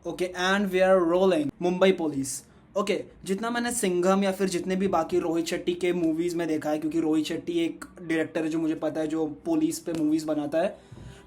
Okay and we are rolling. Mumbai police. Okay जितना मैंने सिंघम या फिर जितने भी बाकी रोहित शेट्टी के मूवीज़ में देखा है, क्योंकि रोहित शेट्टी एक डायरेक्टर है जो मुझे पता है जो पुलिस पे मूवीज़ बनाता है,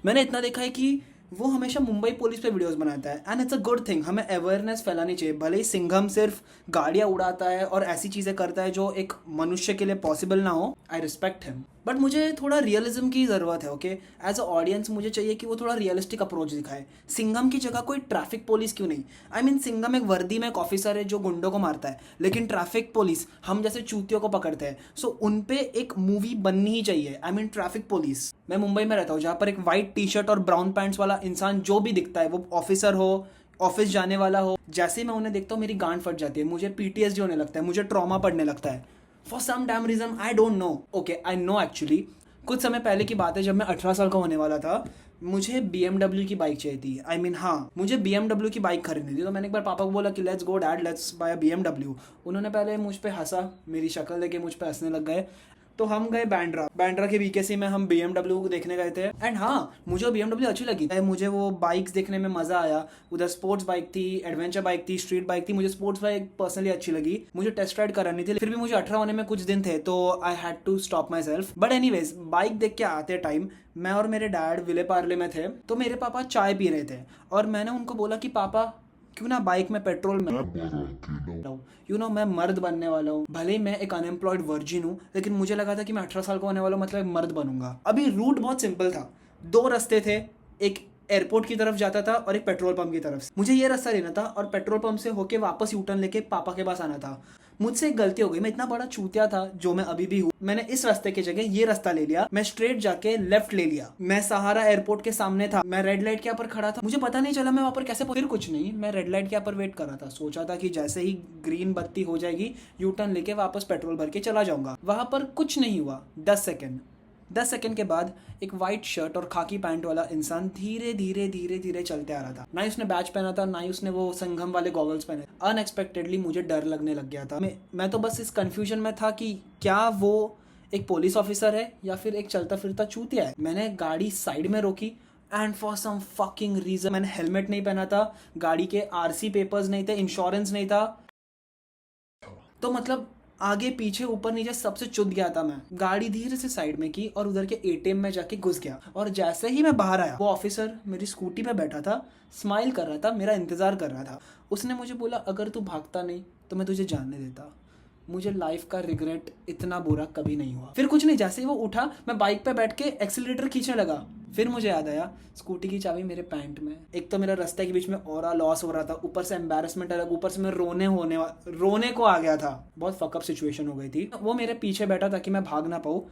मैंने इतना देखा है कि वो हमेशा मुंबई पुलिस पे वीडियोस बनाता है and it's a good thing. हमें अवेयरनेस फैलानी चाहिए। भले ही सिंघम सिर्फ गाड़ियाँ उड़ाता है और ऐसी चीज़ें करता है जो एक मनुष्य के लिए पॉसिबल ना हो, आई रिस्पेक्ट हिम, बट मुझे थोड़ा रियलिज्म की ज़रूरत है। ओके एज अ ऑडियंस मुझे चाहिए कि वो थोड़ा रियलिस्टिक अप्रोच दिखाए। सिंघम की जगह कोई ट्रैफिक पुलिस क्यों नहीं? आई मीन सिंघम एक वर्दी में एक ऑफिसर है जो गुंडों को मारता है, लेकिन ट्रैफिक पुलिस हम जैसे चूतियों को पकड़ते हैं। सो उन पे एक मूवी बननी ही चाहिए। I mean traffic police. मैं मुंबई में रहता हूँ जहाँ पर एक वाइट टी शर्ट और ब्राउन पैंट्स वाला इंसान जो भी दिखता है, वो ऑफिसर हो, ऑफिस जाने वाला हो, जैसे ही मैं उन्हें देखता हूँ मेरी गांड फट जाती है, मुझे पीटीएसडी होने लगता है, मुझे ट्रॉमा पड़ने लगता है for some damn reason. I don't know. Okay I know actually कुछ समय पहले की बात है, जब मैं 18 साल का होने वाला था, मुझे BMW की बाइक चाहिए थी। आई मीन हाँ, मुझे BMW की बाइक खरीदनी थी। तो मैंने एक बार पापा को बोला कि let's go dad, let's buy BMW। उन्होंने पहले मुझ पे हंसा, मेरी शक्ल देखे मुझ पे हंसने लग गए। तो हम गए बैंड्रा के BKC में, हम BMW को देखने गए थे एंड हाँ मुझे BMW अच्छी लगी। मुझे वो बाइक्स देखने में मज़ा आया। उधर स्पोर्ट्स बाइक थी, एडवेंचर बाइक थी, स्ट्रीट बाइक थी। मुझे स्पोर्ट्स बाइक पर्सनली अच्छी लगी। मुझे टेस्ट राइड करानी थी, फिर भी मुझे 18 होने में कुछ दिन थे तो I had to stop myself. But anyways bike देख के आते टाइम मैं और मेरे डैड विले पार्ले में थे, तो मेरे पापा चाय पी रहे थे और मैंने उनको बोला कि पापा क्यों ना बाइक में पेट्रोल में मैं मर्द बनने वाला हूँ। भले ही मैं एक अनएम्प्लॉयड वर्जिन हूँ, लेकिन मुझे लगा था कि मैं 18 साल का होने वाला हूँ, मतलब मर्द बनूंगा। अभी रूट बहुत सिंपल था, 2 रास्ते थे, एक एयरपोर्ट की तरफ जाता था और एक पेट्रोल पंप की तरफ। मुझे ये रास्ता लेना था और पेट्रोल पंप से होके वापस यूटर्न लेके पापा के पास आना था। मुझसे एक गलती हो गई, मैं इतना बड़ा चूतिया था जो मैं अभी भी हूँ। मैंने इस रास्ते की जगह ये रास्ता ले लिया, मैं स्ट्रेट जाके लेफ्ट ले लिया। मैं सहारा एयरपोर्ट के सामने था, मैं रेड लाइट के ऊपर खड़ा था, मुझे पता नहीं चला मैं वहां पर कैसे फिर कुछ नहीं, मैं रेड लाइट के ऊपर वेट कर रहा था। सोचा था कि जैसे ही ग्रीन बत्ती हो जाएगी यू टर्न लेके वापस पेट्रोल भर के चला जाऊंगा। वहां पर कुछ नहीं हुआ। 10 सेकंड के बाद एक वाइट शर्ट और खाकी पैंट वाला इंसान धीरे धीरे धीरे धीरे चलते आ रहा था। ना ही उसने बैच पहना था, ना ही उसने वो संगम वाले गॉगल्स पहने। अनएक्सपेक्टेडली मुझे डर लगने लग गया था। मैं तो बस इस कंफ्यूजन में था कि क्या वो एक पुलिस ऑफिसर है या फिर एक चलता फिरता चूतिया है। मैंने गाड़ी साइड में रोकी and for some fucking reason मैंने हेलमेट नहीं पहना था, गाड़ी के RC पेपर्स नहीं थे, इंश्योरेंस नहीं था। तो मतलब आगे पीछे ऊपर नीचे सबसे चुद गया था मैं। गाड़ी धीरे से साइड में की और उधर के ATM में जाके घुस गया। और जैसे ही मैं बाहर आया, वो ऑफिसर मेरी स्कूटी पे बैठा था, स्माइल कर रहा था, मेरा इंतजार कर रहा था। उसने मुझे बोला अगर तू भागता नहीं तो मैं तुझे जानने देता। मुझे लाइफ का रिग्रेट इतना बुरा कभी नहीं हुआ। फिर कुछ नहीं, जैसे ही वो उठा मैं बाइक पे बैठ के एक्सीलरेटर खींचने लगा। फिर मुझे याद आया स्कूटी की चाबी मेरे पैंट में। एक तो मेरा रास्ते के बीच में ऑरा लॉस हो रहा था, ऊपर से एम्बैरेसमेंट अलग, ऊपर से मैं रोने को आ गया था। बहुत फकअप सिचुएशन हो गई थी। वो मेरे पीछे बैठा ताकि मैं भाग ना पाऊँ।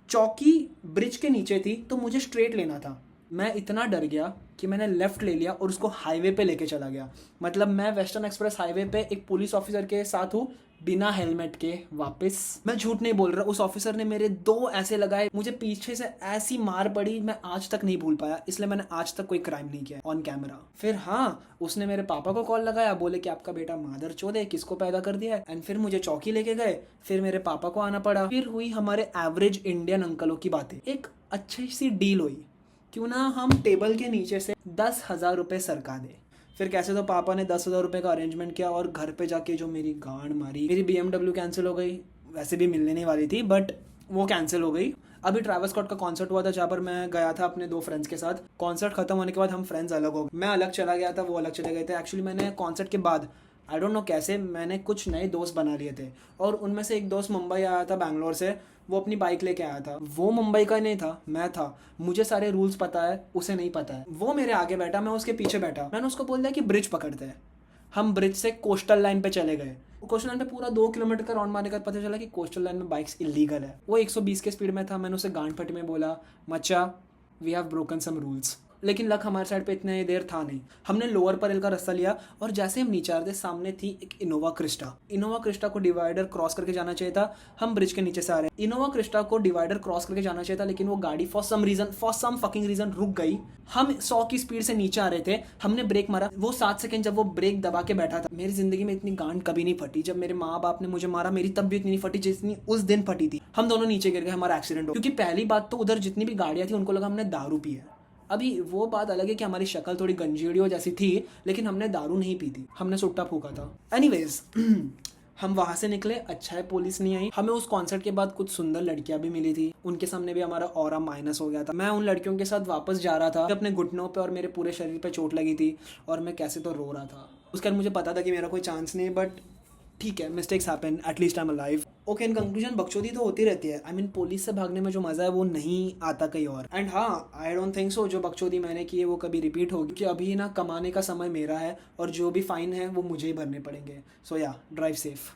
चौकी ब्रिज के नीचे थी तो मुझे स्ट्रेट लेना था। मैं इतना डर गया कि मैंने लेफ्ट ले लिया और उसको हाईवे पे लेके चला गया। मतलब मैं वेस्टर्न एक्सप्रेस हाईवे पे एक पुलिस ऑफिसर के साथ हूँ, बिना हेलमेट के वापस। मैं झूठ नहीं बोल रहा, उस ऑफिसर ने मेरे 2 ऐसे लगाए, मुझे पीछे से ऐसी मार पड़ी मैं आज तक नहीं भूल पाया। इसलिए मैंने आज तक कोई क्राइम नहीं किया ऑन कैमरा। फिर हाँ, उसने मेरे पापा को कॉल लगाया, बोले कि आपका बेटा मादरचोद है, किसको पैदा कर दिया है। एंड फिर मुझे चौकी लेके गए, फिर मेरे पापा को आना पड़ा। फिर हुई हमारे एवरेज इंडियन अंकलों की बातें। एक अच्छी सी डील हुई, क्यों ना हम टेबल के नीचे से 10,000 रुपये सरका दे। फिर कैसे तो पापा ने 10,000 रुपये का अरेंजमेंट किया और घर पे जाके जो मेरी गांड मारी। मेरी BMW कैंसिल हो गई, वैसे भी मिलने नहीं वाली थी बट वो कैंसिल हो गई। अभी ट्रैविस स्कॉट का कॉन्सर्ट हुआ था जहाँ पर मैं गया था अपने 2 फ्रेंड्स के साथ। कॉन्सर्ट खत्म होने के बाद हम फ्रेंड्स अलग हो गए। मैं अलग चला गया था, वो अलग चले गए थे। एक्चुअली मैंने कॉन्सर्ट के बाद आई डोंट नो कैसे मैंने कुछ नए दोस्त बना लिए थे और उनमें से एक दोस्त मुंबई आया था बैंगलोर से। वो अपनी बाइक लेके आया था। वो मुंबई का नहीं था, मैं था। मुझे सारे रूल्स पता है, उसे नहीं पता है। वो मेरे आगे बैठा, मैं उसके पीछे बैठा। मैंने उसको बोल दिया कि ब्रिज पकड़ते हैं। हम ब्रिज से कोस्टल लाइन पे चले गए। कोस्टल लाइन पे पूरा 2 किलोमीटर का राउंड मारने का पता चला कि कोस्टल लाइन में बाइक्स इलीगल है। वो 120 के स्पीड में था। मैंने उसे गांड फटी में बोला, मचा we have broken some rules. लेकिन लक हमारे साइड पे इतने देर था नहीं। हमने लोअर परेल का रास्ता लिया और जैसे हम नीचे आ रहे थे सामने थी एक इनोवा क्रिस्टा को डिवाइडर क्रॉस करके जाना चाहिए था। हम ब्रिज के नीचे से आ रहे हैं, इनोवा क्रिस्टा को डिवाइडर क्रॉस करके जाना चाहिए था, लेकिन वो गाड़ी फॉर सम फकिंग रीजन रुक गई। हम 100 की स्पीड से नीचे आ रहे थे, हमने ब्रेक मारा। वो 7 सेकंड जब वो ब्रेक दबा के बैठा था, मेरी जिंदगी में इतनी गांड कभी नहीं फटी। जब मेरे माँ बाप ने मुझे मारा मेरी तब भी इतनी नहीं फटी जितनी उस दिन फटी थी। हम दोनों नीचे गिर गए, हमारा एक्सीडेंट हो। क्योंकि पहली बात तो उधर जितनी भी गाड़ियां थी उनको लगा हमने दारू पी है। अभी वो बात अलग है कि हमारी शक्ल थोड़ी गंजीड़ियों जैसी थी, लेकिन हमने दारू नहीं पी थी, हमने सुट्टा फूका था। एनीवेज हम वहां से निकले, अच्छा है पुलिस नहीं आई। हमें उस कॉन्सर्ट के बाद कुछ सुंदर लड़कियां भी मिली थी, उनके सामने भी हमारा ऑरा माइनस हो गया था। मैं उन लड़कियों के साथ वापस जा रहा था, अपने घुटनों पे और मेरे पूरे शरीर पे चोट लगी थी और मैं कैसे तो रो रहा था। उसके बाद मुझे पता था कि मेरा कोई चांस नहीं, बट ठीक है, mistakes happen, at least I am alive. Okay, in conclusion बकचोदी तो होती रहती है। आई मीन पुलिस से भागने में जो मजा है वो नहीं आता कहीं और। एंड हाँ, आई डोंट थिंक सो जो बकचोदी मैंने की है वो कभी रिपीट होगी, कि अभी ना कमाने का समय मेरा है और जो भी फाइन है वो मुझे ही भरने पड़ेंगे। सो या, ड्राइव सेफ।